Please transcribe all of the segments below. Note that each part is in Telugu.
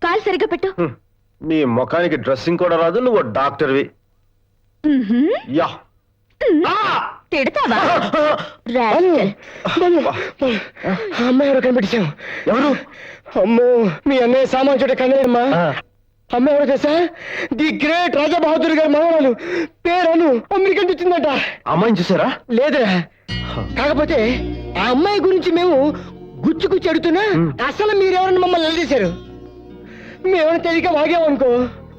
కాలు సరిగ్గా పెట్టు. నీ ముఖానికి డ్రెస్సింగ్ కూడా రాదు, నువ్వు డాక్టర్వి. యా తిడతావా? అమ్మాయి ఎవరు కనిపెట్టాం? ఎవరు? అమ్మో, మీ అన్నయ్య సామాన్ చోట కన్నయ్యమ్మా. అమ్మాయి ఎవరు తెలుసా? ది గ్రేట్ రాజా బహదూర్ గారి మనవరాలు, పేరు అమెరికా నుంచి వచ్చిందట. అమ్మాయిని చూసారా? లేదురా, కాకపోతే ఆ అమ్మాయి గురించి మేము గుచ్చి అడుగుతున్నా అసలు మీరెవరన్నా మమ్మల్ని నిలదీశారు. మేమైనా తెలియక వాగామనుకో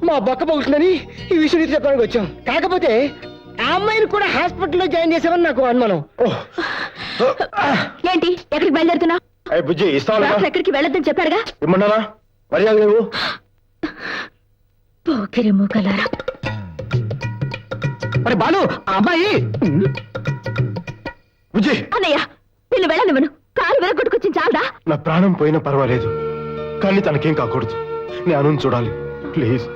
మా బొక్క పగులుతుందని ఈ విషయం నీకు చెప్పడానికి వచ్చాం. కాకపోతే ఆ అమ్మాయిని కూడా హాస్పిటల్లో జాయిన్ చేసామని నాకు అనుమానం. ఏంటి, ఎక్కడికి బయలుదేరుతున్నా? బుజ్జి ఇస్తావా? ఎక్కడికి వెళ్ళొద్దని చెప్పాడుగా. ఇమ్మన్నానా? మర్యాద లేవు. పోకిరి మూకలారా. మరి బాలు, ఆ అమ్మాయి బుజ్జి, అన్నయ్య నిన్ను వెళ్ళనివ్వను. కాలు వెరగొట్టుకొచ్చింది చాలదా? నా ప్రాణం పోయినా పర్వాలేదు, కానీ తనకేం కాకూడదు. నేను అను చూడాలి, ప్లీజ్.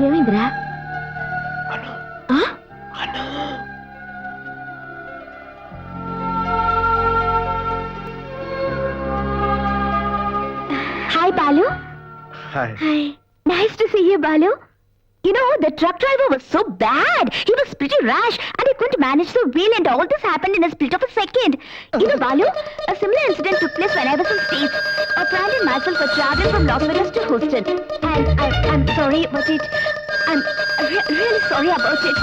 ఏమైందిరా? Hi, Balu. Hi. Hi. Nice to see you, Balu. You know, the truck driver was so bad. He was pretty rash and he couldn't manage the wheel, and all this happened in a split of a second. You know, Balu, a similar incident took place when I was in States. A friend and myself were traveling from Las Vegas to Houston. And I'm sorry about it. I'm really sorry about it.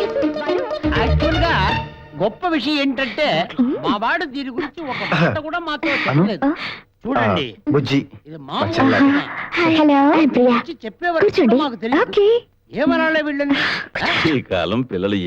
Yes, Balu. Actual గా గొప్ప విషయం ఏంటంటే మా వాడు దీని గురించి ఒక మాట కూడా మాతో చెప్పలేదు. చూడండి, బుజ్జి, ఇది మా చెల్లాయి. Hello, I'm Priya. చెప్పేవారు మాకు తెలియదు. Okay. ఏమనాలే వీళ్ళని. ఈ కాలం పిల్లలు